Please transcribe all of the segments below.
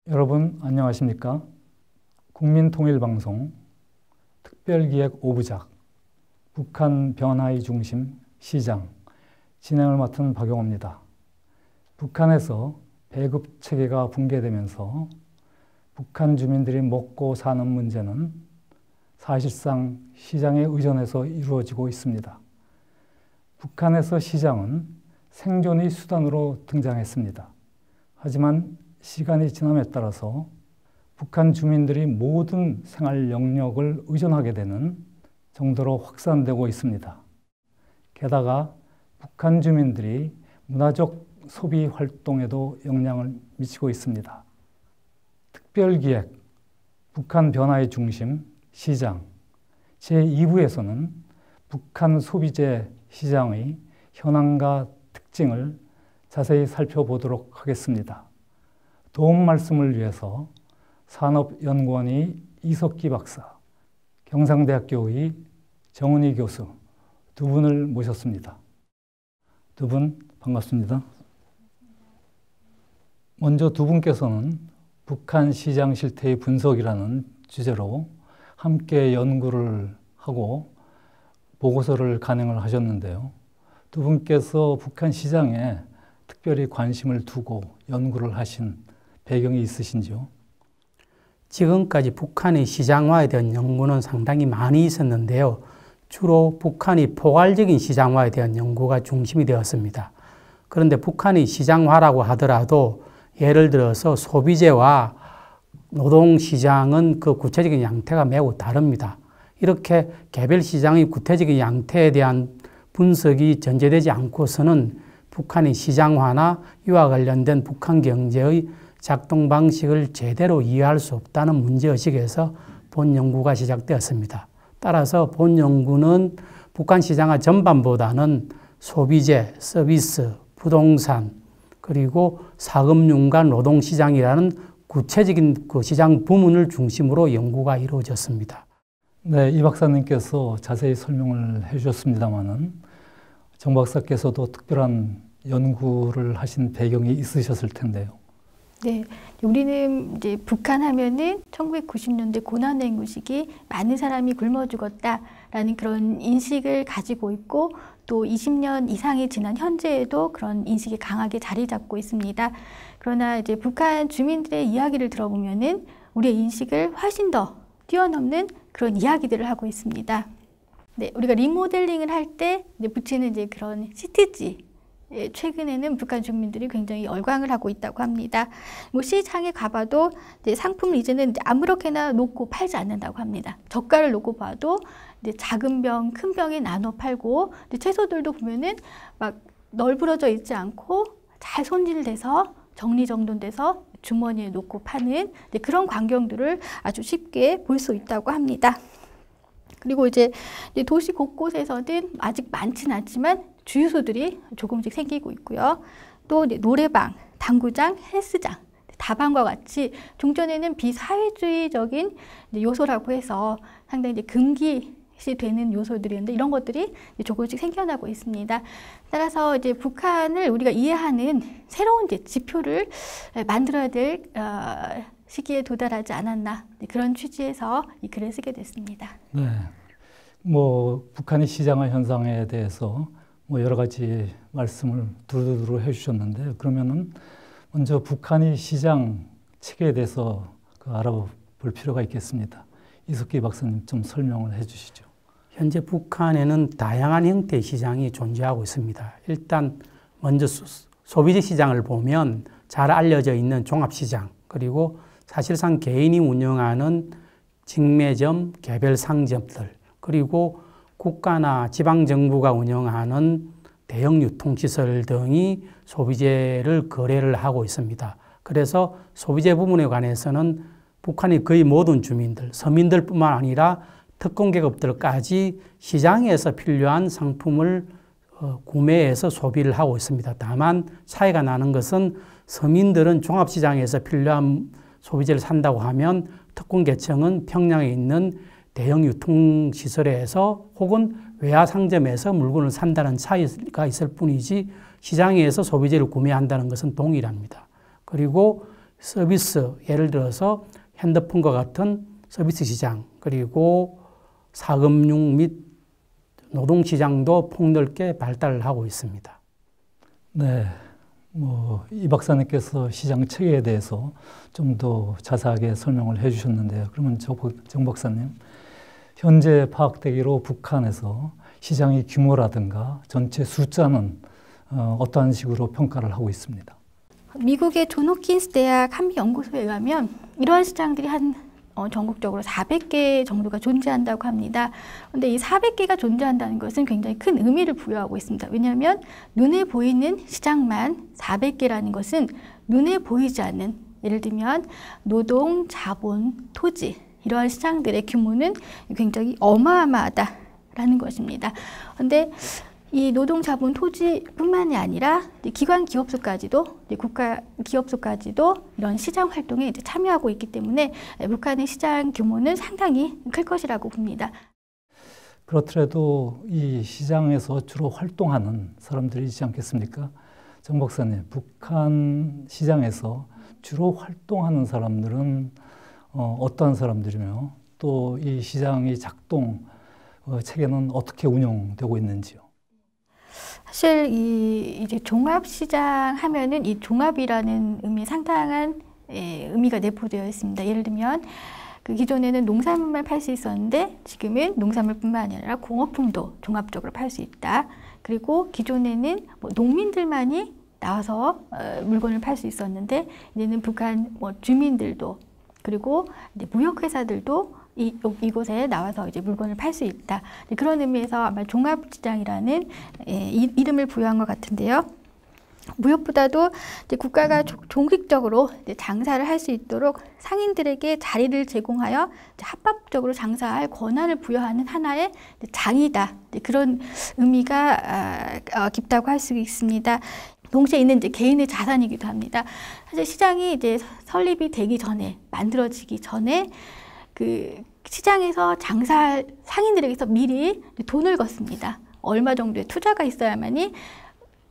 여러분 안녕하십니까? 국민통일방송 특별기획 5부작 북한 변화의 중심 시장 진행을 맡은 박용호입니다. 북한에서 배급체계가 붕괴되면서 북한 주민들이 먹고 사는 문제는 사실상 시장에 의존해서 이루어지고 있습니다. 북한에서 시장은 생존의 수단으로 등장했습니다. 하지만 시간이 지남에 따라서 북한 주민들이 모든 생활 영역을 의존하게 되는 정도로 확산되고 있습니다. 게다가 북한 주민들이 문화적 소비 활동에도 영향을 미치고 있습니다. 특별기획 북한 변화의 중심 시장 제2부에서는 북한 소비재 시장의 현황과 특징을 자세히 살펴보도록 하겠습니다. 도움 말씀을 위해서 산업연구원의 이석기 박사, 경상대학교의 정은희 교수 두 분을 모셨습니다. 두 분 반갑습니다. 먼저 두 분께서는 북한 시장 실태의 분석이라는 주제로 함께 연구를 하고 보고서를 간행을 하셨는데요. 두 분께서 북한 시장에 특별히 관심을 두고 연구를 하신 배경이 있으신지요? 지금까지 북한의 시장화에 대한 연구는 상당히 많이 있었는데요. 주로 북한이 포괄적인 시장화에 대한 연구가 중심이 되었습니다. 그런데 북한의 시장화라고 하더라도 예를 들어서 소비재와 노동시장은 그 구체적인 양태가 매우 다릅니다. 이렇게 개별 시장의 구체적인 양태에 대한 분석이 전제되지 않고서는 북한의 시장화나 이와 관련된 북한 경제의 작동 방식을 제대로 이해할 수 없다는 문제의식에서 본 연구가 시작되었습니다. 따라서 본 연구는 북한 시장화 전반보다는 소비재, 서비스, 부동산, 그리고 사금융과 노동시장이라는 구체적인 그 시장 부문을 중심으로 연구가 이루어졌습니다. 네, 이 박사님께서 자세히 설명을 해주셨습니다마는 정 박사께서도 특별한 연구를 하신 배경이 있으셨을 텐데요. 네, 우리는 이제 북한 하면은 1990년대 고난행군 시기 많은 사람이 굶어 죽었다라는 그런 인식을 가지고 있고 또 20년 이상이 지난 현재에도 그런 인식이 강하게 자리 잡고 있습니다. 그러나 이제 북한 주민들의 이야기를 들어보면은 우리의 인식을 훨씬 더 뛰어넘는 그런 이야기들을 하고 있습니다. 네, 우리가 리모델링을 할 때 붙이는 이제 그런 시트지. 최근에는 북한 주민들이 굉장히 열광을 하고 있다고 합니다. 뭐 시장에 가봐도 이제 상품을 이제는 아무렇게나 놓고 팔지 않는다고 합니다. 젓갈을 놓고 봐도 이제 작은 병, 큰 병에 나눠 팔고 채소들도 보면은 막 널브러져 있지 않고 잘 손질돼서 정리정돈돼서 주머니에 놓고 파는 그런 광경들을 아주 쉽게 볼 수 있다고 합니다. 그리고 이제 도시 곳곳에서는 아직 많지는 않지만 주유소들이 조금씩 생기고 있고요. 또 노래방, 당구장, 헬스장, 다방과 같이 종전에는 비사회주의적인 요소라고 해서 상당히 이제 금기시 되는 요소들이었는데 이런 것들이 조금씩 생겨나고 있습니다. 따라서 이제 북한을 우리가 이해하는 새로운 이제 지표를 만들어야 될 시기에 도달하지 않았나 그런 취지에서 이 글을 쓰게 됐습니다. 네, 뭐 북한의 시장화 현상에 대해서 뭐 여러 가지 말씀을 두루두루 해주셨는데 그러면은 먼저 북한의 시장 체계에 대해서 알아볼 필요가 있겠습니다. 이석기 박사님 좀 설명을 해주시죠. 현재 북한에는 다양한 형태의 시장이 존재하고 있습니다. 일단 먼저 소비재 시장을 보면 잘 알려져 있는 종합시장 그리고 사실상 개인이 운영하는 직매점, 개별 상점들 그리고 국가나 지방정부가 운영하는 대형 유통시설 등이 소비재를 거래를 하고 있습니다. 그래서 소비재 부분에 관해서는 북한의 거의 모든 주민들, 서민들뿐만 아니라 특권계급들까지 시장에서 필요한 상품을 구매해서 소비를 하고 있습니다. 다만 차이가 나는 것은 서민들은 종합시장에서 필요한 소비재를 산다고 하면 특권계층은 평양에 있는 대형 유통시설에서 혹은 외화 상점에서 물건을 산다는 차이가 있을 뿐이지 시장에서 소비재를 구매한다는 것은 동일합니다. 그리고 서비스, 예를 들어서 핸드폰과 같은 서비스 시장, 그리고 사금융 및 노동시장도 폭넓게 발달을 하고 있습니다. 네, 이 박사님께서 시장 체계에 대해서 좀 더 자세하게 설명을 해주셨는데요. 그러면 정 박사님, 현재 파악되기로 북한에서 시장의 규모라든가 전체 숫자는 어떠한 식으로 평가를 하고 있습니다? 미국의 존 홉킨스 대학 한미연구소에 의하면 이러한 시장들이 전국적으로 400개 정도가 존재한다고 합니다. 그런데 이 400개가 존재한다는 것은 굉장히 큰 의미를 부여하고 있습니다. 왜냐하면 눈에 보이는 시장만 400개라는 것은 눈에 보이지 않는, 예를 들면 노동, 자본, 토지, 이러한 시장들의 규모는 굉장히 어마어마하다라는 것입니다. 그런데 이 노동, 자본, 토지뿐만이 아니라 기관 기업소까지도, 국가 기업소까지도 이런 시장 활동에 이제 참여하고 있기 때문에 북한의 시장 규모는 상당히 클 것이라고 봅니다. 그렇더라도 이 시장에서 주로 활동하는 사람들이 있지 않겠습니까? 정 박사님, 북한 시장에서 주로 활동하는 사람들은 어떠한 사람들이며 또 이 시장의 작동 체계는 어떻게 운영되고 있는지요? 사실 이제 종합시장 하면은 이 종합이라는 의미에 상당한 의미가 내포되어 있습니다. 예를 들면 그 기존에는 농산물만 팔 수 있었는데 지금은 농산물뿐만 아니라 공업품도 종합적으로 팔 수 있다. 그리고 기존에는 농민들만이 나와서 물건을 팔 수 있었는데 이제는 북한 주민들도 그리고 이제 무역회사들도 이곳에 나와서 이제 물건을 팔 수 있다. 그런 의미에서 아마 종합시장이라는 이름을 부여한 것 같은데요. 무엇보다도 이제 국가가 종식적으로 이제 장사를 할 수 있도록 상인들에게 자리를 제공하여 이제 합법적으로 장사할 권한을 부여하는 하나의 장이다. 그런 의미가 깊다고 할 수 있습니다. 동시에 있는 이제 개인의 자산이기도 합니다. 사실 시장이 이제 설립이 되기 전에, 만들어지기 전에 그 시장에서 장사할 상인들에게서 미리 돈을 걷습니다. 얼마 정도의 투자가 있어야만이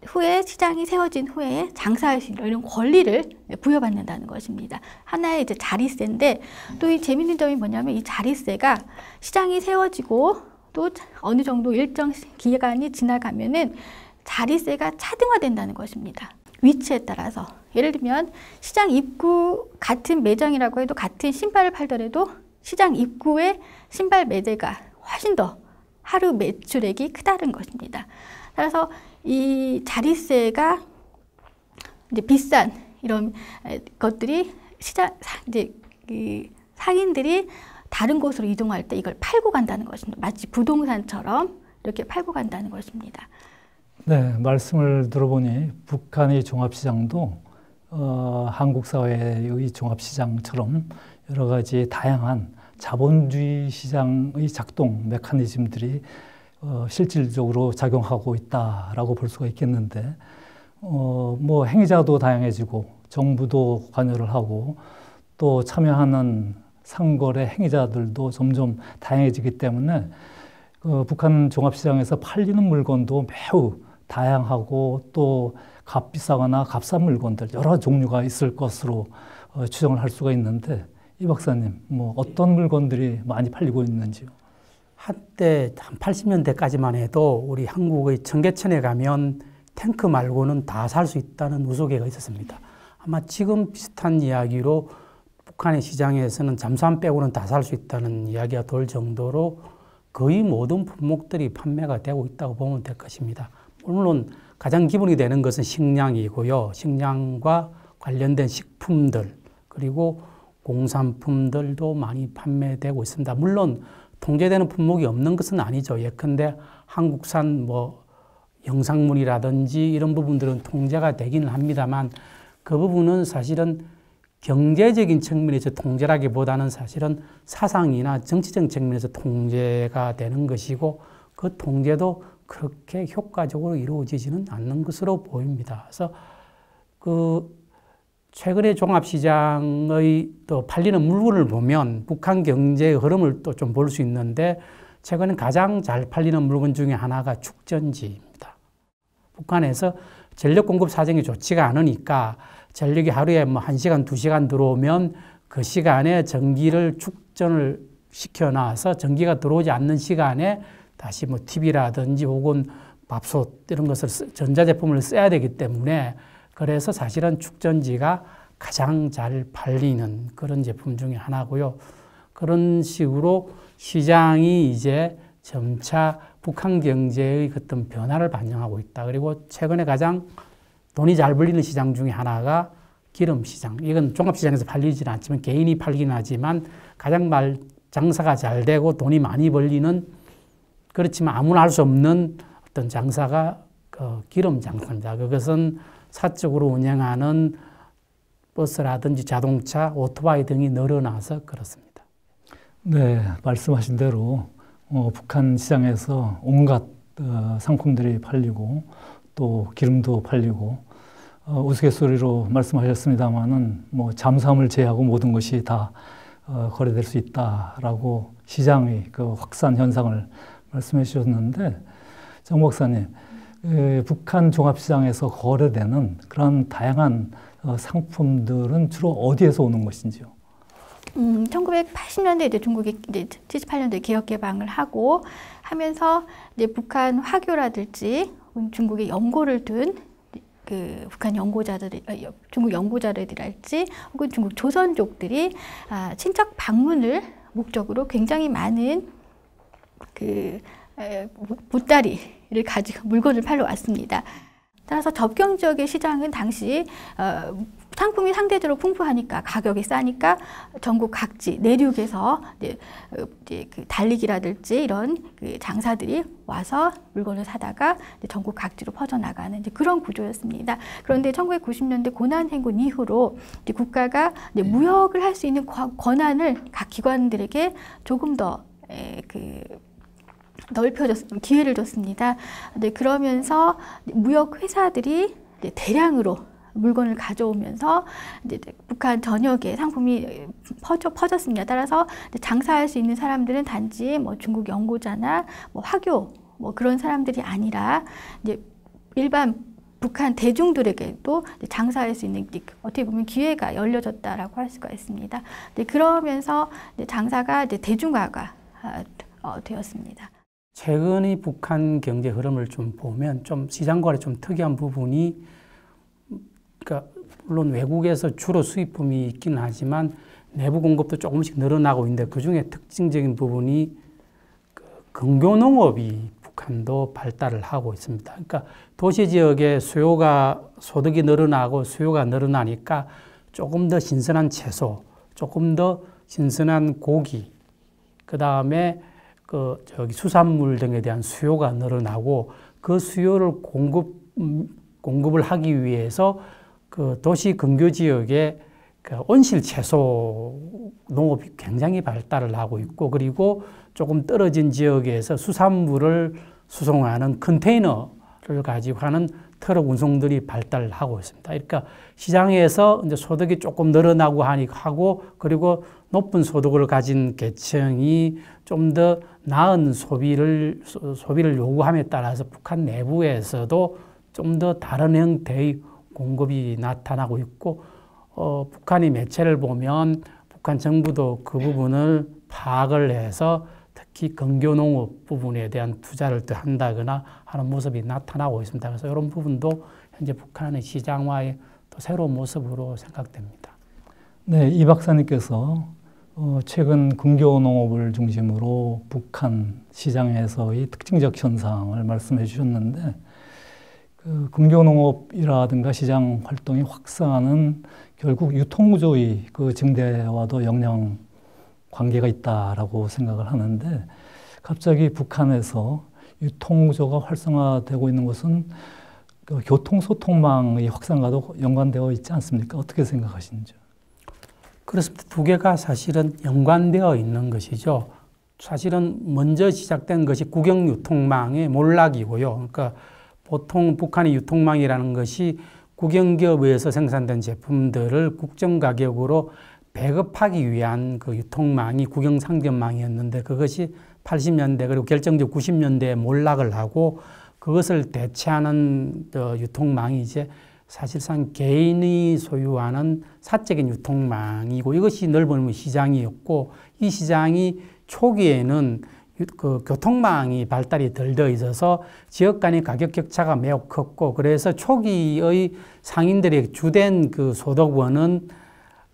후에 시장이 세워진 후에 장사할 수 있는 이런 권리를 부여받는다는 것입니다. 하나의 이제 자리세인데 또 이 재미있는 점이 뭐냐면 이 자리세가 시장이 세워지고 또 어느 정도 일정 기간이 지나가면은 자리세가 차등화된다는 것입니다. 위치에 따라서. 예를 들면 시장 입구 같은 매장이라고 해도 같은 신발을 팔더라도 시장 입구의 신발 매대가 훨씬 더 하루 매출액이 크다는 것입니다. 따라서 이 자리세가 이제 비싼 이런 것들이 이제 상인들이 다른 곳으로 이동할 때 이걸 팔고 간다는 것입니다. 마치 부동산처럼 이렇게 팔고 간다는 것입니다. 네, 말씀을 들어보니 북한의 종합시장도 한국 사회의 종합시장처럼 여러 가지 다양한 자본주의 시장의 작동 메커니즘들이 실질적으로 작용하고 있다라고 볼 수가 있겠는데, 행위자도 다양해지고 정부도 관여를 하고 또 참여하는 상거래 행위자들도 점점 다양해지기 때문에 북한 종합시장에서 팔리는 물건도 매우 다양하고 또 값비싸거나 값싼 물건들 여러 종류가 있을 것으로 추정을 할 수가 있는데, 이 박사님, 어떤 물건들이 많이 팔리고 있는지요? 한때 한 80년대까지만 해도 우리 한국의 청계천에 가면 탱크 말고는 다 살 수 있다는 우스개가 있었습니다. 아마 지금 비슷한 이야기로 북한의 시장에서는 잠수함 빼고는 다 살 수 있다는 이야기가 돌 정도로 거의 모든 품목들이 판매가 되고 있다고 보면 될 것입니다. 물론 가장 기본이 되는 것은 식량이고요. 식량과 관련된 식품들 그리고 공산품들도 많이 판매되고 있습니다. 물론 통제되는 품목이 없는 것은 아니죠. 예컨대 한국산 영상물이라든지 이런 부분들은 통제가 되기는 합니다만 그 부분은 사실은 경제적인 측면에서 통제라기보다는 사실은 사상이나 정치적 측면에서 통제가 되는 것이고 그 통제도 그렇게 효과적으로 이루어지지는 않는 것으로 보입니다. 그래서 최근에 종합시장의 또 팔리는 물건을 보면 북한 경제의 흐름을 또 좀 볼 수 있는데 최근에 가장 잘 팔리는 물건 중에 하나가 축전지입니다. 북한에서 전력 공급 사정이 좋지가 않으니까 전력이 하루에 뭐 1시간, 2시간 들어오면 그 시간에 전기를 축전을 시켜놔서 전기가 들어오지 않는 시간에 다시 뭐 TV라든지 혹은 밥솥 이런 것을 전자제품을 써야 되기 때문에 그래서 사실은 축전지가 가장 잘 팔리는 그런 제품 중에 하나고요. 그런 식으로 시장이 이제 점차 북한 경제의 어떤 변화를 반영하고 있다. 그리고 최근에 가장 돈이 잘 벌리는 시장 중에 하나가 기름 시장. 이건 종합시장에서 팔리지는 않지만 개인이 팔기는 하지만 가장 장사가 잘 되고 돈이 많이 벌리는 그렇지만 아무나 할 수 없는 어떤 장사가 그 기름 장사입니다. 그것은 사적으로 운영하는 버스라든지 자동차, 오토바이 등이 늘어나서 그렇습니다. 네, 말씀하신 대로 북한 시장에서 온갖 상품들이 팔리고 또 기름도 팔리고 우스갯소리로 말씀하셨습니다마는 뭐 잠수함을 제외하고 모든 것이 다 거래될 수 있다라고 시장의 그 확산 현상을 말씀해 주셨는데 정 박사님, 북한 종합시장에서 거래되는 그런 다양한 상품들은 주로 어디에서 오는 것인지요? 1980년대 이제 중국이 이제 78년도에 개혁 개방을 하고 하면서 이제 북한 화교라든지 중국의 연고를 둔 그 북한 연고자들이 중국 연고자들이랄지 혹은 중국 조선족들이 친척 방문을 목적으로 굉장히 많은 그 보따리를 가지고 물건을 팔러 왔습니다. 따라서 접경 지역의 시장은 당시 상품이 상대적으로 풍부하니까 가격이 싸니까 전국 각지 내륙에서 이제 그 달리기라든지 이런 그 장사들이 와서 물건을 사다가 전국 각지로 퍼져나가는 이제 그런 구조였습니다. 그런데 1990년대 고난행군 이후로 이제 국가가 이제 무역을 할 수 있는 권한을 각 기관들에게 조금 더 기회를 줬습니다. 네, 그러면서 무역 회사들이 대량으로 물건을 가져오면서 이제 북한 전역에 상품이 퍼졌습니다. 따라서 장사할 수 있는 사람들은 단지 뭐 중국 연고자나 뭐 화교 뭐 그런 사람들이 아니라 이제 일반 북한 대중들에게도 장사할 수 있는 어떻게 보면 기회가 열려졌다라고 할 수가 있습니다. 네, 그러면서 장사가 대중화가 되었습니다. 최근의 북한 경제 흐름을 좀 보면 좀 시장과는 좀 특이한 부분이 그러니까 물론 외국에서 주로 수입품이 있기는 하지만 내부 공급도 조금씩 늘어나고 있는데 그중에 특징적인 부분이 근교농업이 북한도 발달을 하고 있습니다. 그러니까 도시 지역에 소득이 늘어나고 수요가 늘어나니까 조금 더 신선한 채소, 조금 더 신선한 고기, 그 다음에 수산물 등에 대한 수요가 늘어나고 그 수요를 공급을 하기 위해서 그 도시 근교 지역에 그 온실 채소 농업이 굉장히 발달을 하고 있고 그리고 조금 떨어진 지역에서 수산물을 수송하는 컨테이너를 가지고 하는 트럭 운송들이 발달을 하고 있습니다. 그러니까 시장에서 이제 소득이 조금 늘어나고 하고 그리고 높은 소득을 가진 계층이 좀 더 나은 소비를 요구함에 따라서 북한 내부에서도 좀 더 다른 형태의 공급이 나타나고 있고 북한의 매체를 보면 북한 정부도 그 부분을 파악을 해서 특히 근교농업 부분에 대한 투자를 더 한다거나 하는 모습이 나타나고 있습니다. 그래서 이런 부분도 현재 북한의 시장화의 또 새로운 모습으로 생각됩니다. 네, 이 박사님께서 최근 근교농업을 중심으로 북한 시장에서의 특징적 현상을 말씀해 주셨는데 그 근교농업이라든가 시장 활동이 확산은 결국 유통구조의 그 증대와도 영향 관계가 있다라고 생각을 하는데 갑자기 북한에서 유통구조가 활성화되고 있는 것은 그 교통소통망의 확산과도 연관되어 있지 않습니까? 어떻게 생각하시는지요? 그렇습니다. 두 개가 사실은 연관되어 있는 것이죠. 사실은 먼저 시작된 것이 국영유통망의 몰락이고요. 그러니까 보통 북한의 유통망이라는 것이 국영기업에 의해서 생산된 제품들을 국정가격으로 배급하기 위한 그 유통망이 국영상점망이었는데 그것이 80년대 그리고 결정적 90년대에 몰락을 하고 그것을 대체하는 유통망이 이제 사실상 개인이 소유하는 사적인 유통망이고 이것이 넓은 시장이었고 이 시장이 초기에는 그 교통망이 발달이 덜 되어 있어서 지역 간의 가격 격차가 매우 컸고 그래서 초기의 상인들의 주된 그 소득원은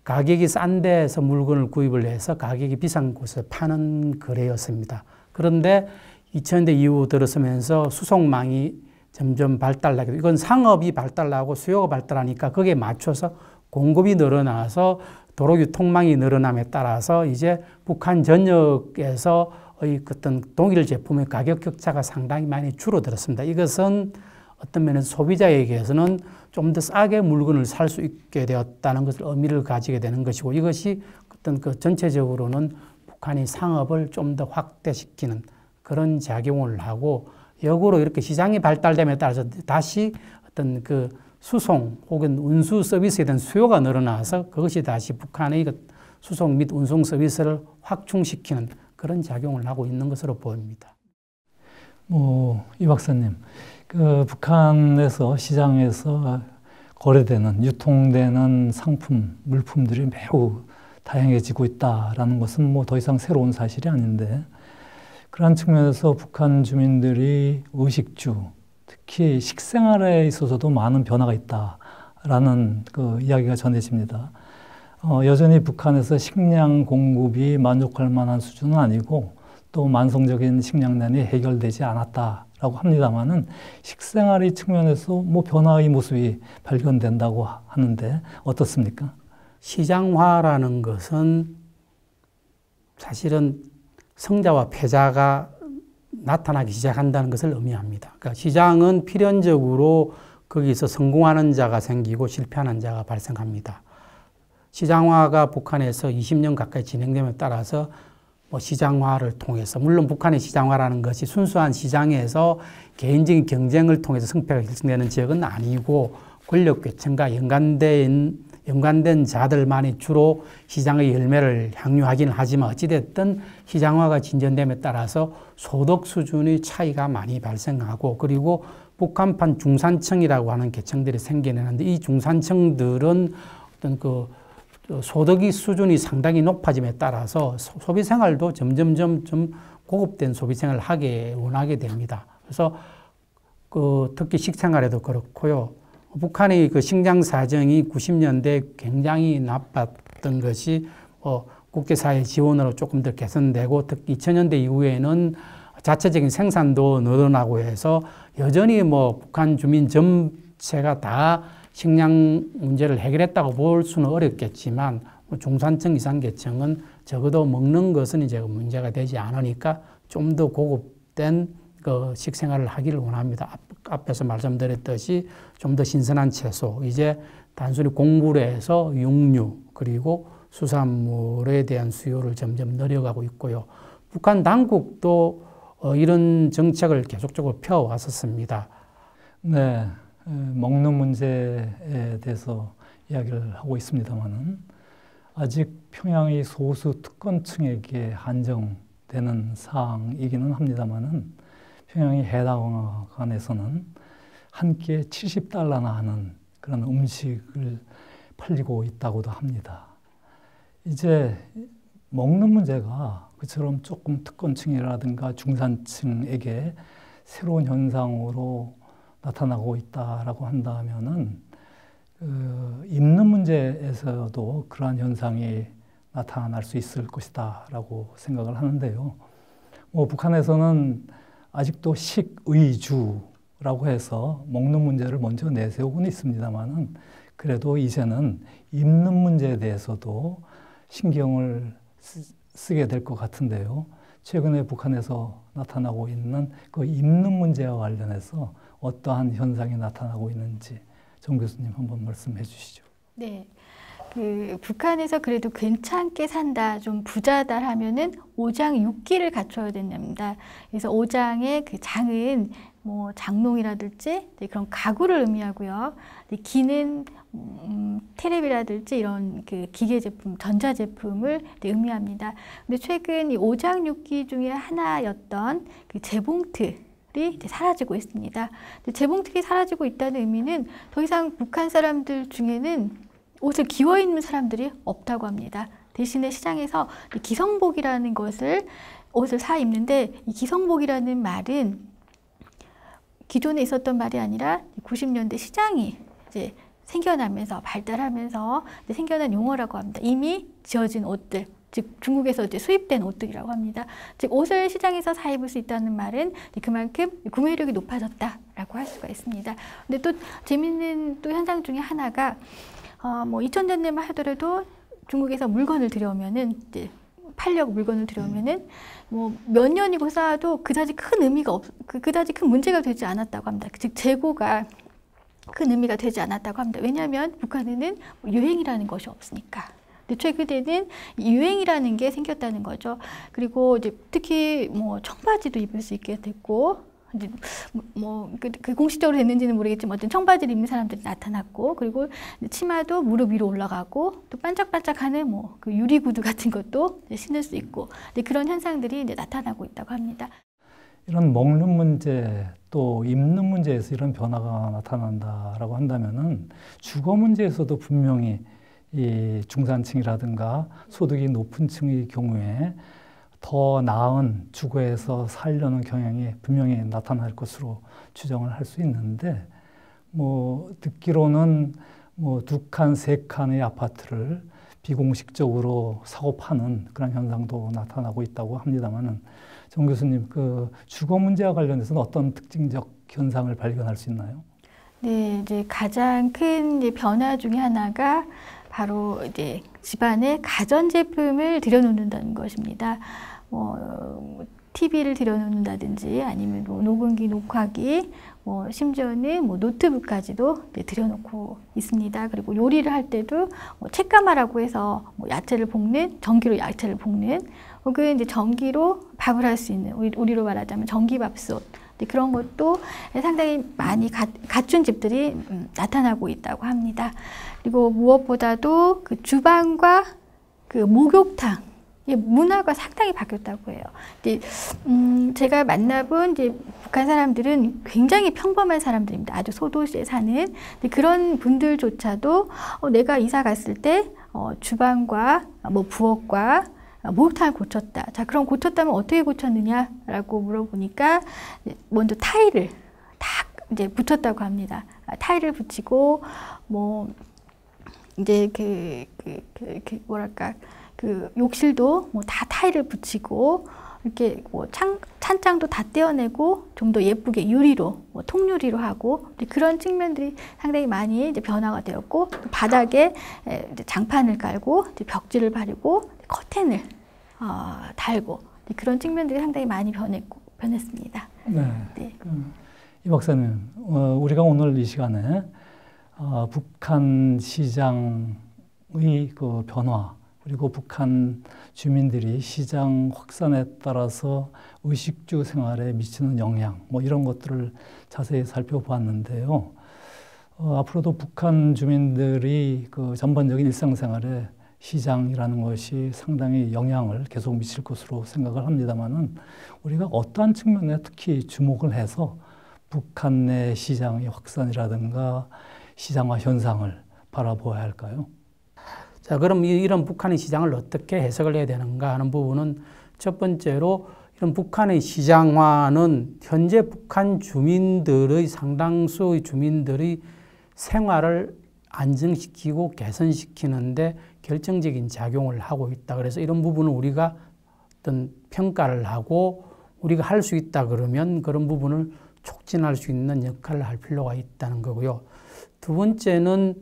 가격이 싼 데서 물건을 구입을 해서 가격이 비싼 곳에 파는 거래였습니다. 그런데 2000년대 이후 들어서면서 수송망이 점점 발달하게 되고 이건 상업이 발달하고 수요가 발달하니까 거기에 맞춰서 공급이 늘어나서 도로 유통망이 늘어남에 따라서 이제 북한 전역에서의 어떤 동일 제품의 가격 격차가 상당히 많이 줄어들었습니다. 이것은 어떤 면에서 소비자에게서는 좀 더 싸게 물건을 살 수 있게 되었다는 것을 의미를 가지게 되는 것이고 이것이 어떤 그 전체적으로는 북한이 상업을 좀 더 확대시키는 그런 작용을 하고 역으로 이렇게 시장이 발달됨에 따라서 다시 어떤 그 수송 혹은 운수 서비스에 대한 수요가 늘어나서 그것이 다시 북한의 수송 및 운송 서비스를 확충시키는 그런 작용을 하고 있는 것으로 보입니다. 이 박사님, 그 북한에서 시장에서 거래되는, 유통되는 상품, 물품들이 매우 다양해지고 있다라는 것은 더 이상 새로운 사실이 아닌데, 그러한 측면에서 북한 주민들이 의식주, 특히 식생활에 있어서도 많은 변화가 있다라는 그 이야기가 전해집니다. 여전히 북한에서 식량 공급이 만족할 만한 수준은 아니고 또 만성적인 식량난이 해결되지 않았다라고 합니다만은 식생활의 측면에서 변화의 모습이 발견된다고 하는데 어떻습니까? 시장화라는 것은 사실은 성자와 패자가 나타나기 시작한다는 것을 의미합니다. 그러니까 시장은 필연적으로 거기서 성공하는 자가 생기고 실패하는 자가 발생합니다. 시장화가 북한에서 20년 가까이 진행됨에 따라서 시장화를 통해서 물론 북한의 시장화라는 것이 순수한 시장에서 개인적인 경쟁을 통해서 성패가 결정되는 지역은 아니고 권력 계층과 연관된 자들만이 주로 시장의 열매를 향유하기는 하지만 어찌됐든 시장화가 진전됨에 따라서 소득 수준의 차이가 많이 발생하고 그리고 북한판 중산층이라고 하는 계층들이 생겨나는데 이 중산층들은 어떤 그 소득의 수준이 상당히 높아짐에 따라서 소비 생활도 점점점 좀 고급된 소비 생활을 원하게 됩니다. 그래서 특히 식생활에도 그렇고요. 북한의 그 식량 사정이 90년대 굉장히 나빴던 것이 국제사회 지원으로 조금 더 개선되고 특히 2000년대 이후에는 자체적인 생산도 늘어나고 해서 여전히 북한 주민 전체가 다 식량 문제를 해결했다고 볼 수는 어렵겠지만 중산층 이상 계층은 적어도 먹는 것은 이제 문제가 되지 않으니까 좀 더 고급된 그 식생활을 하기를 원합니다. 앞에서 말씀드렸듯이 좀 더 신선한 채소, 이제 단순히 곡물에서 육류 그리고 수산물에 대한 수요를 점점 늘려가고 있고요. 북한 당국도 이런 정책을 계속적으로 펴왔었습니다. 네, 먹는 문제에 대해서 이야기를 하고 있습니다만은 아직 평양이 소수 특권층에게 한정되는 사항이기는 합니다만은 평양의 해당관에서는 한 끼에 70달러나 하는 그런 음식을 팔리고 있다고도 합니다. 이제 먹는 문제가 그처럼 조금 특권층이라든가 중산층에게 새로운 현상으로 나타나고 있다라고 한다면은 입는 문제에서도 그러한 현상이 나타날 수 있을 것이다라고 생각을 하는데요. 북한에서는 아직도 식의주라고 해서 먹는 문제를 먼저 내세우고는 있습니다만은 그래도 이제는 입는 문제에 대해서도 신경을 쓰게 될 것 같은데요. 최근에 북한에서 나타나고 있는 그 입는 문제와 관련해서 어떠한 현상이 나타나고 있는지 정 교수님 한번 말씀해 주시죠. 네. 북한에서 그래도 괜찮게 산다, 좀 부자다 하면은 오장 육기를 갖춰야 된답니다. 그래서 오장의 그 장은 장롱이라든지 그런 가구를 의미하고요. 기는 텔레비라든지 이런 그 기계 제품, 전자 제품을 의미합니다. 근데 최근 이 오장 육기 중에 하나였던 그 재봉틀을 재봉틀이 이제 사라지고 있습니다. 재봉틀이 사라지고 있다는 의미는 더 이상 북한 사람들 중에는 옷을 기워 입는 사람들이 없다고 합니다. 대신에 시장에서 기성복이라는 옷을 사 입는데, 이 기성복이라는 말은 기존에 있었던 말이 아니라 90년대 시장이 이제 생겨나면서 발달하면서 이제 생겨난 용어라고 합니다. 이미 지어진 옷들, 즉 중국에서 이제 수입된 옷들이라고 합니다. 즉 옷을 시장에서 사 입을 수 있다는 말은 그만큼 구매력이 높아졌다라고 할 수가 있습니다. 근데 또 재밌는 또 현상 중에 하나가 뭐 2000년대만 하더라도 중국에서 물건을 들여오면은 이제 팔려고 물건을 들여오면은 뭐 몇 년이고 쌓아도 그다지 큰 의미가 그다지 큰 문제가 되지 않았다고 합니다. 즉 재고가 큰 의미가 되지 않았다고 합니다. 왜냐하면 북한에는 유행이라는 것이 없으니까. 근데 최근에는 유행이라는 게 생겼다는 거죠. 그리고 이제 특히 뭐 청바지도 입을 수 있게 됐고, 이제 그 공식적으로 됐는지는 모르겠지만 어떤 청바지를 입는 사람들이 나타났고, 그리고 치마도 무릎 위로 올라가고, 또 반짝반짝하는 뭐 그 유리 구두 같은 것도 신을 수 있고, 그런 현상들이 이제 나타나고 있다고 합니다. 이런 먹는 문제 또 입는 문제에서 이런 변화가 나타난다라고 한다면은 주거 문제에서도 분명히 이 중산층이라든가 소득이 높은 층의 경우에 더 나은 주거에서 살려는 경향이 분명히 나타날 것으로 추정을 할 수 있는데, 뭐 듣기로는 뭐 2칸, 3칸의 아파트를 비공식적으로 사고 파는 그런 현상도 나타나고 있다고 합니다만은, 정 교수님, 그 주거 문제와 관련해서는 어떤 특징적 현상을 발견할 수 있나요? 네, 이제 가장 큰 이제 변화 중에 하나가 바로 이제 집안에 가전제품을 들여놓는다는 것입니다. TV를 들여놓는다든지 아니면 뭐 녹음기, 녹화기, 심지어는 뭐 노트북까지도 이제 들여놓고 있습니다. 그리고 요리를 할 때도 책가마라고 해서 뭐 야채를 볶는, 전기로 야채를 볶는, 혹은 이제 전기로 밥을 할 수 있는, 우리로 말하자면 전기밥솥, 그런 것도 상당히 많이 갖춘 집들이 나타나고 있다고 합니다. 그리고 무엇보다도 그 주방과 그 목욕탕, 문화가 상당히 바뀌었다고 해요. 제가 만나본 이제 북한 사람들은 굉장히 평범한 사람들입니다. 아주 소도시에 사는 그런 분들조차도 내가 이사 갔을 때 주방과 뭐 부엌과 목욕탕을 고쳤다. 자, 그럼 고쳤다면 어떻게 고쳤느냐라고 물어보니까 먼저 타일을 딱 이제 붙였다고 합니다. 타일을 붙이고 뭐 이제 뭐랄까 그 욕실도 뭐 다 타일을 붙이고 이렇게 뭐 찬장도 다 떼어내고 좀 더 예쁘게 유리로 뭐 통유리로 하고 그런 측면들이 상당히 많이 이제 변화가 되었고, 바닥에 이제 장판을 깔고 이제 벽지를 바르고 커튼을 달고 그런 측면들이 상당히 많이 변했습니다. 네. 네. 이 박사님, 우리가 오늘 이 시간에 북한 시장의 그 변화, 그리고 북한 주민들이 시장 확산에 따라서 의식주 생활에 미치는 영향, 뭐 이런 것들을 자세히 살펴보았는데요. 앞으로도 북한 주민들이 그 전반적인 일상생활에 시장이라는 것이 상당히 영향을 계속 미칠 것으로 생각을 합니다만은, 우리가 어떠한 측면에 특히 주목을 해서 북한 내 시장의 확산이라든가 시장화 현상을 바라보아야 할까요? 자, 그럼 이런 북한의 시장을 어떻게 해석을 해야 되는가 하는 부분은, 첫 번째로 이런 북한의 시장화는 현재 북한 주민들의 상당수의 주민들의 생활을 안정시키고 개선시키는데 결정적인 작용을 하고 있다. 그래서 이런 부분은 우리가 어떤 평가를 하고 우리가 할 수 있다 그러면 그런 부분을 촉진할 수 있는 역할을 할 필요가 있다는 거고요. 두 번째는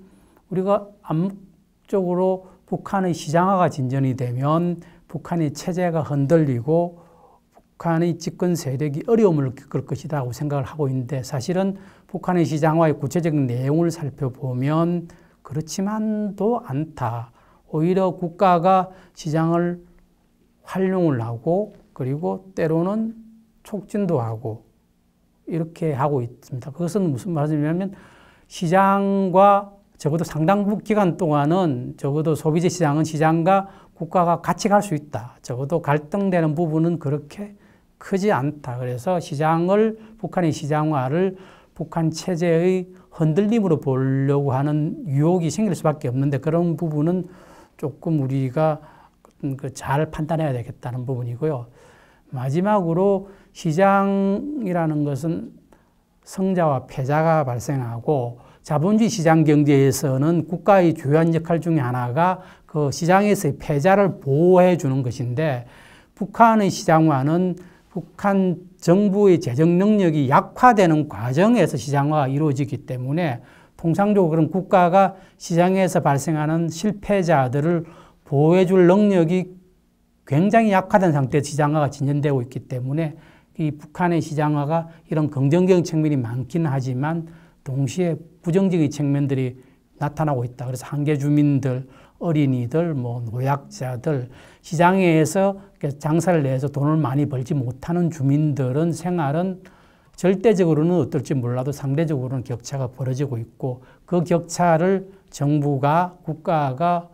우리가 암묵적으로 북한의 시장화가 진전이 되면 북한의 체제가 흔들리고 북한의 집권 세력이 어려움을 겪을 것이라고 생각을 하고 있는데, 사실은 북한의 시장화의 구체적인 내용을 살펴보면 그렇지만도 않다. 오히려 국가가 시장을 활용을 하고 그리고 때로는 촉진도 하고 이렇게 하고 있습니다. 그것은 무슨 말이냐면, 시장과 적어도 상당 기간 동안은 적어도 소비재 시장은 시장과 국가가 같이 갈 수 있다. 적어도 갈등되는 부분은 그렇게 크지 않다. 그래서 북한의 시장화를 북한 체제의 흔들림으로 보려고 하는 유혹이 생길 수밖에 없는데 그런 부분은 조금 우리가 잘 판단해야 되겠다는 부분이고요. 마지막으로 시장이라는 것은 성자와 패자가 발생하고 자본주의 시장 경제에서는 국가의 주요한 역할 중에 하나가 그 시장에서의 패자를 보호해 주는 것인데 북한의 시장화는 북한 정부의 재정 능력이 약화되는 과정에서 시장화가 이루어지기 때문에 통상적으로 그런 국가가 시장에서 발생하는 실패자들을 보호해 줄 능력이 굉장히 약화된 상태에서 시장화가 진전되고 있기 때문에 이 북한의 시장화가 이런 긍정적인 측면이 많기는 하지만 동시에 부정적인 측면들이 나타나고 있다. 그래서 한계 주민들, 어린이들, 노약자들, 시장에서 장사를 내서 돈을 많이 벌지 못하는 주민들은 생활은 절대적으로는 어떨지 몰라도 상대적으로는 격차가 벌어지고 있고 그 격차를 정부가, 국가가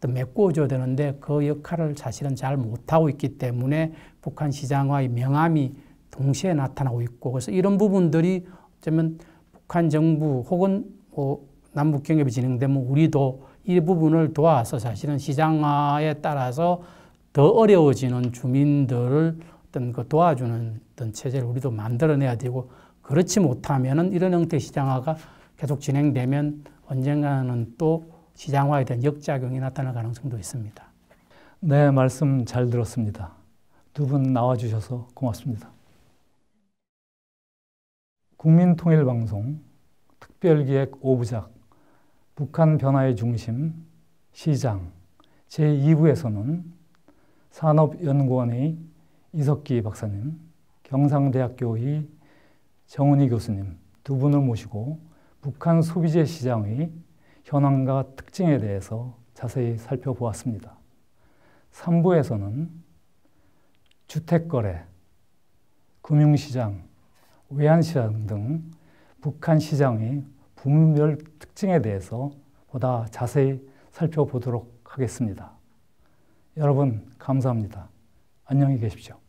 메꿔줘야 되는데 그 역할을 사실은 잘 못하고 있기 때문에 북한 시장화의 명암이 동시에 나타나고 있고 그래서 이런 부분들이 어쩌면 북한 정부 혹은 남북 경협이 진행되면 우리도 이 부분을 도와서 사실은 시장화에 따라서 더 어려워지는 주민들을 도와주는 체제를 우리도 만들어내야 되고 그렇지 못하면은 이런 형태의 시장화가 계속 진행되면 언젠가는 또 시장화에 대한 역작용이 나타날 가능성도 있습니다. 네, 말씀 잘 들었습니다. 두 분 나와주셔서 고맙습니다. 국민통일방송 특별기획 5부작 북한 변화의 중심 시장 제2부에서는 산업연구원의 이석기 박사님, 경상대학교의 정은희 교수님 두 분을 모시고 북한 소비재 시장의 현황과 특징에 대해서 자세히 살펴보았습니다. 3부에서는 주택거래, 금융시장, 외환시장 등 북한 시장의 부문별 특징에 대해서 보다 자세히 살펴보도록 하겠습니다. 여러분 감사합니다. 안녕히 계십시오.